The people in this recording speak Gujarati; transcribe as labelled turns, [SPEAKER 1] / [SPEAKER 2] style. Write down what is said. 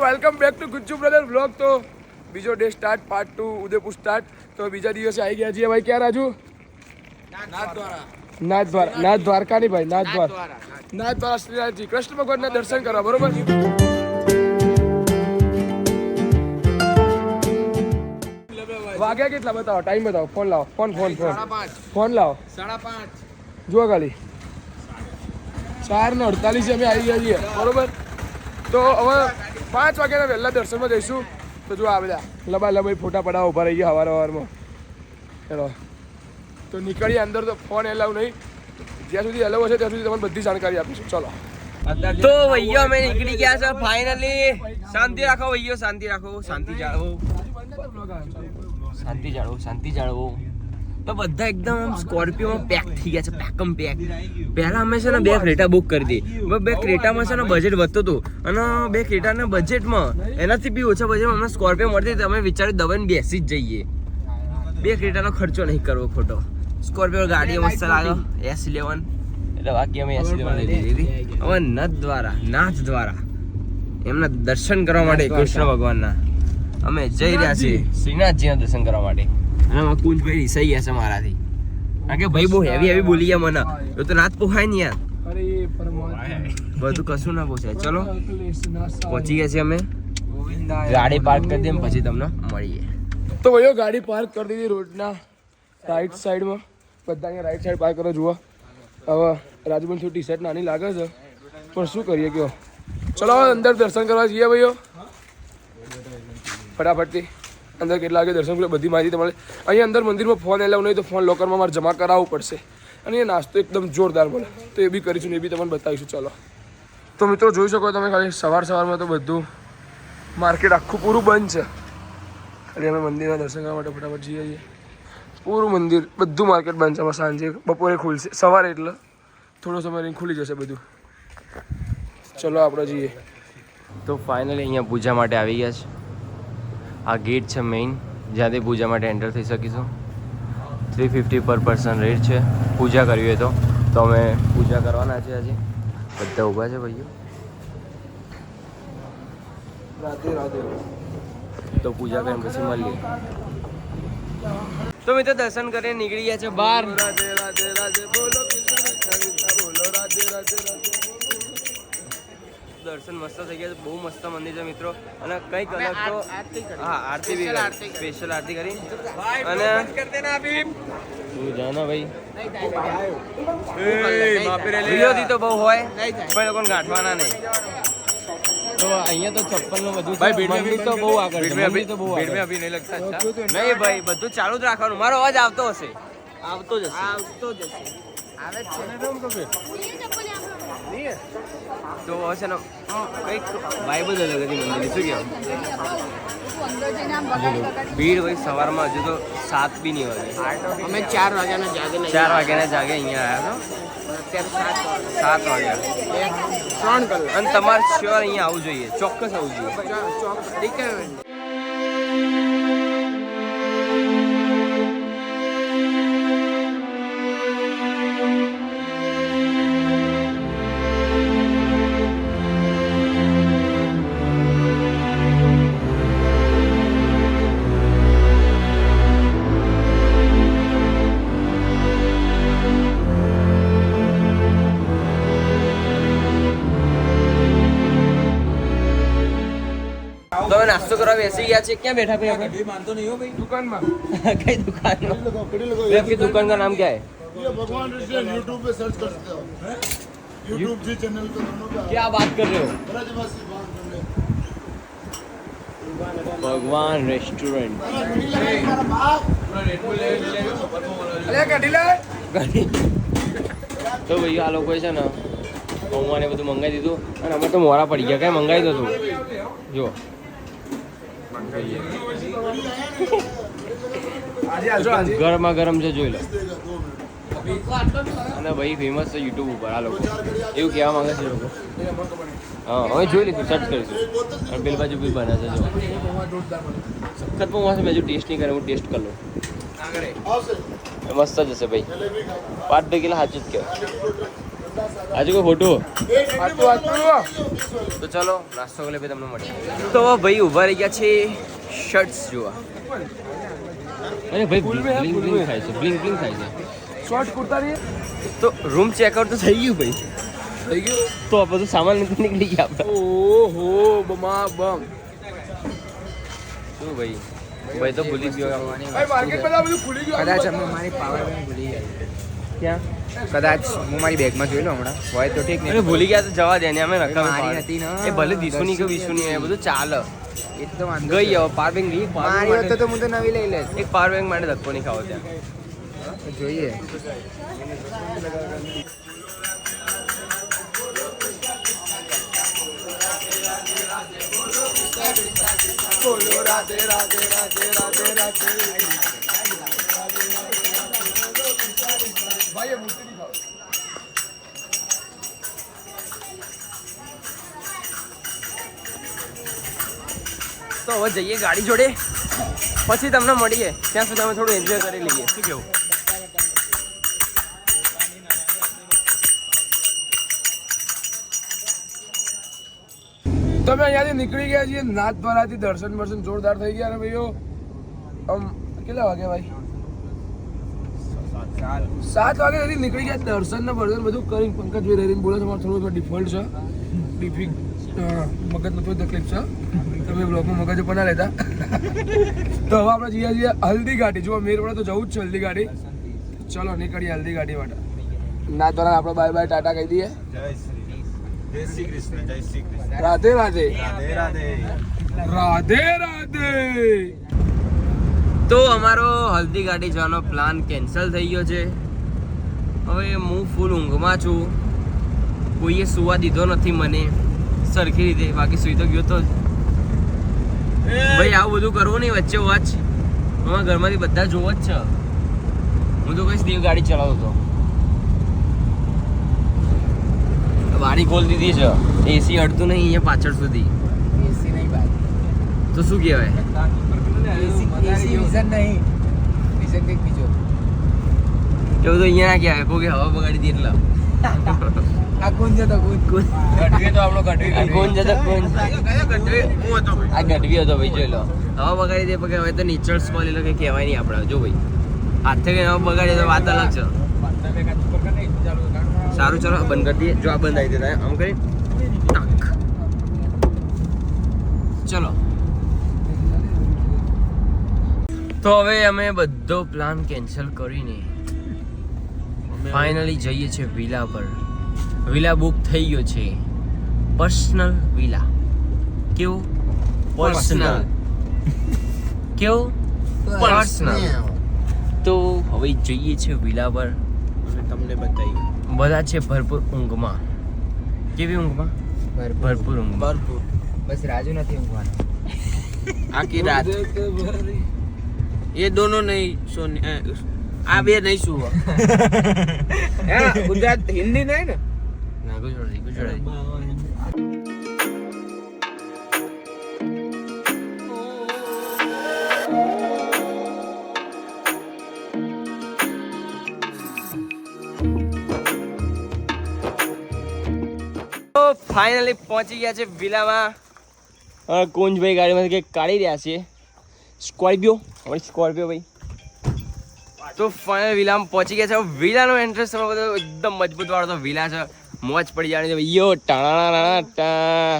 [SPEAKER 1] Welcome back to Gujju brother vlog. તો બીજો day start, part 2 Udaipur start. તો બીજા દિવસે આવી ગયા છીએ ભાઈ. ક્યાં રાજુ? નાથ દ્વારકા ની ભાઈ, નાથ દ્વારકા શ્રીનાથજી કૃષ્ણ ભગવાનના દર્શન કરવા. બરોબર. વાગ્યા કેટલા બતાવો, ટાઈમ બતાવો, ફોન લાવો, ફોન લાવો. 5:30 જુઓ ખાલી 4:48 અમે આવી ગયા છીએ. બરોબર. તો હવે 5 વાગ્યાના વહેલા દર્શનમાં જઈશું. તો જો આ બધા લબાઈ ફોટા પડાવવા ઉભા રહી ગયા સવારમાં. ચલો તો નીકળીએ અંદર. તો ફોન એલાવ નહીં, જ્યાં સુધી એલાવ હશે ત્યાં સુધી તમને બધી જાણકારી આપીશું. ચલો
[SPEAKER 2] તો ભૈયો અમે નીકળી ગયા છે ફાઇનલી. શાંતિ રાખો ભૈયો, શાંતિ રાખો, શાંતિ જાળવો. તો બધા એકદમ સ્કોર્પિયોમાં પેક થઈ ગયા છે, પેકમ પેક. પહેલા અમે છે ને 2 ક્રેટા બુક કરી હતી. 2 ક્રેટામાં છે ને બજેટ વધતું હતું, અને 2 ક્રેટાના બજેટમાં એનાથી બી ઓછા બજેટમાં અમને સ્કોર્પિયો મળતી હતી. અમે વિચાર્યું દબાઈને બેસી જ જઈએ, 2 ક્રેટાનો ખર્ચો નહીં કરવો ખોટો. સ્કોર્પિયો ગાડીઓ મસ્ત લાગે, S11. એટલે બાકી અમે S11 લઈ લીધી. હવે નાથ દ્વારા એમના દર્શન કરવા માટે, કૃષ્ણ ભગવાનના અમે જઈ રહ્યા છીએ શ્રીનાથજીના દર્શન કરવા માટે. અને કુંજભાઈ રીસાઈ ગયા છે મારાથી, કારણ કે ભાઈ બહુ હેવી બોલી ગયા મને. એ તો નાથ પોહાય ને યાર, બધું કશું ના પોસાય. ચલો પહોંચી ગયા છીએ અમે. ગાડી પાર્ક કરી દઈએ પછી તમને મળીએ.
[SPEAKER 1] તો ભાઈઓ ગાડી પાર્ક કરી દીધી રોડના રાઈટ સાઈડમાં. બધા અહીંયા રાઈટ સાઈડ પાર્ક કરો. જુઓ હવે રાજુબન થોડી ટી-શર્ટ નાની લાગે છે, પણ શું કરીએ કયો. ચલો અંદર દર્શન કરવા જઈએ ભાઈઓ ફટાફટથી. અંદર કેટલા વાગે દર્શન કરે બધી માહિતી તમારે અહીંયા. અંદર મંદિરમાં ફોન એલાવ નહીં, તો ફોન લોકરમાં મારે જમા કરાવવું પડશે. અને એ નાસ્તો એકદમ જોરદાર મળે, તો એ બી કરીશું ને એ બી તમને બતાવીશું. ચલો તો મિત્રો જોઈ શકો તમે ખાલી સવારમાં તો બધું માર્કેટ આખું પૂરું બંધ છે. ખાલી અમે મંદિરના દર્શન કરવા માટે ફટાફટ જઈએ છીએ. પૂરું મંદિર બધું માર્કેટ બંધ છે. સાંજે બપોરે ખુલશે, સવારે એટલે થોડો સમય રહીને ખુલી જશે બધું. ચલો આપણે જઈએ.
[SPEAKER 2] તો ફાઇનલી અહીંયા પૂજા માટે આવી ગયા છે. આ ગેટ છે મેઇન, જ્યાંથી પૂજા માટે એન્ટર થઈ શકીશું. 350 પર પર્સન રેટ છે પૂજા કરવી હોય તો અમે પૂજા કરવાના છે. આજે બધા ઊભા છે ભાઈઓ. તો પૂજા કરીને પછી મળીએ. તો મિત્રો દર્શન કરીને નીકળી ગયા છે બહાર. દર્શન મસ્ત થઈ ગયા છે, બહુ મસ્ત મંદિર છે મિત્રો. અને કંઈક અલગ તો હા, આરતી બી સ્પેશિયલ આરતી કરી. અને તું જાના ભાઈ વિરોધી તો બહુ હોય, પણ લોકોને ગાંઠવાના નહીં. તો અહીંયા તો 56 નું બધું મંદિર તો બહુ આગળ છે. મંદિર તો બહુ આગળ અભી નહીં લગતા. નહીં ભાઈ, બધું ચાલુ જ રાખવાનું. મારો અવાજ આવતો હશે, આવતો જ હશે. આવે છે તો હશે ને કંઈક વાઇબ જ અલગ હતી મંદિરની. શું કહેવાય, ભીડ ભાઈ. સવારમાં હજુ તો 7 બી નહીં વાગે. અમે 4 વાગ્યાના જાગે અહીંયા આવ્યા છો. અત્યારે 7 વાગ્યા 3 કલાક. અને તમારે શ્યોર અહીંયા આવવું જોઈએ, ચોક્કસ આવવું જોઈએ. તો નાસ્તો કરવા બેસી ગયા છે. ક્યાં બેઠા ભાઈ આપણે? માનતો નહીં હો ભાઈ. દુકાનમાં. કઈ દુકાનમાં? आपकी दुकान का नाम क्या है?
[SPEAKER 3] ये भगवान रेस्टोरेंट यूट्यूब पे सर्च कर सकते हो. यूट्यूब जी चैनल पे दोनों का.
[SPEAKER 2] क्या बात कर रहे हो?
[SPEAKER 3] ब्रजवासी
[SPEAKER 2] भगवान रेस्टोरेंट. તો ભાઈ આ લોકોએ છે ને પૌવાને બધું મંગાવી દીધું, અને અમે તો મોડા પડી ગયા. કઈ મંગાવી દો તું જો. ગરમા ગરમ છે, જોઈ લો. અને ભાઈ ફેમસ છે યુટ્યુબ ઉપર આ લોકો, એવું કહેવા માંગે છે લોકો. હા, હવે જોઈ લીધું, સર્ચ કરીશું. અને પેલી બાજુ બી બને છે જો. સખત પૌવા છે, મેં જો ટેસ્ટ નહીં કરે, હું ટેસ્ટ કરી લઉં. મસ્ત જ હશે ભાઈ. 5-2 કિલો સાચું જ કહેવાય. આજે કોઈ ફોટો
[SPEAKER 1] આટલું
[SPEAKER 2] તો ચલો નાસ્તો કરી તમને મળીએ. તો ભાઈ ઊભા રહી ગયા છે શર્ટ્સ જોવા. અરે ભાઈ
[SPEAKER 1] ફૂલ में है,
[SPEAKER 2] બ્લિંગ
[SPEAKER 1] फुल
[SPEAKER 2] બ્લિંગ
[SPEAKER 1] में।
[SPEAKER 2] થાય છે, બ્લિંગ બ્લિંગ થાય છે.
[SPEAKER 1] શોર્ટ કુર્તા નહીં
[SPEAKER 2] તો રૂમ ચેકઆઉટ તો થઈ ગયું ભાઈ.
[SPEAKER 1] થઈ ગયું.
[SPEAKER 2] તો આ બધું સામાન નથી નીકળી ગયા આપણે.
[SPEAKER 1] ઓહો બમા બમ.
[SPEAKER 2] શું ભાઈ ભાઈ તો ભૂલી ગયો.
[SPEAKER 1] ભાઈ માર્કેટ બધા બધું ખુલી ગયું.
[SPEAKER 4] કદાચ અમે મારી પાવર બેંક ભૂલી ગયા.
[SPEAKER 2] ક્યાં?
[SPEAKER 4] કદાચ હું મારી બેગમાં જોઈ લો હમણાં હોય તો ઠીક
[SPEAKER 2] અરે ભૂલી ગયા તો જવા દે ને અમે
[SPEAKER 4] મારી
[SPEAKER 2] નકામી
[SPEAKER 4] હતી ને.
[SPEAKER 2] એ ભલે દીસુની કે વિસુની એ બધું ચાલે.
[SPEAKER 4] એ તો વાંધો
[SPEAKER 2] ગઈ હવે પાવર બેંક લઈ
[SPEAKER 4] મારી હોત તો હું તો નવી લઈ લેત.
[SPEAKER 2] એક પાવર બેંક માટે ધક્કો નહીં ખાવો ત્યાં.
[SPEAKER 4] તો જોઈએ.
[SPEAKER 1] બોલો રાધે રાધે રાધે રાધે રાધે. ભાઈ એ મૂર્તિ નહીં ખાવ.
[SPEAKER 2] તો હવે જઈએ ગાડી જોડે પછી તમને મળીએ. ત્યાં સુધી અમે થોડું એન્જોય કરી લઈએ. શું કેવું?
[SPEAKER 1] તમે અહીંયાથી નીકળી ગયા છીએ નાથદ્વારાથી. દર્શન બર્શન જોરદાર થઈ ગયા. અને ભાઈઓ આમ કેટલા વાગે ભાઈ 7 વાગે સુધી નીકળી ગયા. દર્શન ને બર્શન બધું કરીને પંકજભાઈ રહીને બોલે તમારે થોડું ડિફોલ્ટ છે ડિફિક મગજનો થોડી તકલીફ છે. તમે બ્લોગમાં મગજ પણ ના લેતા. તો હવે આપણે જઈએ છીએ હલ્દી ઘાટી. જો મેર પડે તો જવું જ છે હલ્દી ઘાટી. ચલો નીકળીએ હલ્દી ઘાટી માટે. નાથદ્વારા આપણે બાય બાય ટાટા કહી દઈએ.
[SPEAKER 3] जय श्री कृष्ण जय श्री कृष्ण
[SPEAKER 1] રાધે રાધે
[SPEAKER 3] राधे राधे
[SPEAKER 1] રાધે રાધે.
[SPEAKER 2] તો અમારો હલ્દી ગાડી જવાનો પ્લાન કેન્સલ થઈ ગયો છે. હવે હું ફૂલ ઊંઘમાં છું. કોઈએ સુવા દીધો નથી મને સરખી રીતે. બાકી સુઈ તો ગયો તો જ. ભાઈ આવું બધું કરવું નહીં વચ્ચે વચ. અમારા ઘરમાંથી બધા જોવો જ છે. હું તો કઈ દેવ ગાડી ચલાવતો હતો. વાડી ખોલ દીધી છે. એસી અડતું નહીં અહીંયા પાછળ સુધી.
[SPEAKER 4] એસી નહીં ભાઈ.
[SPEAKER 2] તો શું કહેવાય?
[SPEAKER 4] એસી વિઝન નહીં. વિઝન કંઈક બીજો.
[SPEAKER 2] એવું તો અહીંયા ના કહેવાય. કોઈ હવા બગાડી દી એટલે.
[SPEAKER 4] આ કોણ જતો કોણ કોણ
[SPEAKER 2] ગઢવી તો આપણો ગઢવી. કોણ જતો કોણ? આ ગઢવી હતો ભાઈ. જોઈ લો હવા બગાડી દે પછી હવે તો નીચળ સ્કોલ એટલે કંઈ કહેવાય નહીં આપણે. જો ભાઈ હાથે કઈ હવા બગાડી તો વાત અલગ છે. સારું ચાલો બંધ કરી દઈએ. જો આ બંધ આવી દેતા આમ કરી ટક. ચલો તો હવે અમે બધો પ્લાન કેન્સલ કરીને ફાઇનલી જઈએ છીએ વિલા પર. વિલા બુક થઈ ગયો છે. Personal villa. કેવું? પર્સનલ. કેવું? પર્સનલ. તો હવે જઈએ છીએ વિલા પર.
[SPEAKER 4] તમને બતાવી
[SPEAKER 2] બધા છે ભરપૂર ઊંઘમાં. કેવી ઊંઘમાં? ભરપૂર ઊંઘમાં.
[SPEAKER 4] બસ રાજુ નથી ઊંઘવાનો.
[SPEAKER 2] આખી રાત એ દોનો નહીં સોને આ બે નહીં સુવા.
[SPEAKER 4] ગુજરાત હિન્દી નહીં ને.
[SPEAKER 2] ના ગુજરાતી ગુજરાતી. તો ફાઇનલી પહોંચી ગયા છે વિલામાં. કુંજભાઈ ગાડીમાંથી કંઈક કાઢી રહ્યા છે. સ્કોર્પિયો અમારી સ્કોર્પિયો ભાઈ. તો ફાઇનલ વિલામાં પહોંચી ગયા છે. વિલાનો એન્ટ્રન્સ બધો એકદમ મજબૂત વાળો તો વિલા છે. મોજ પડી જવાની છે. યો ટાણા ટા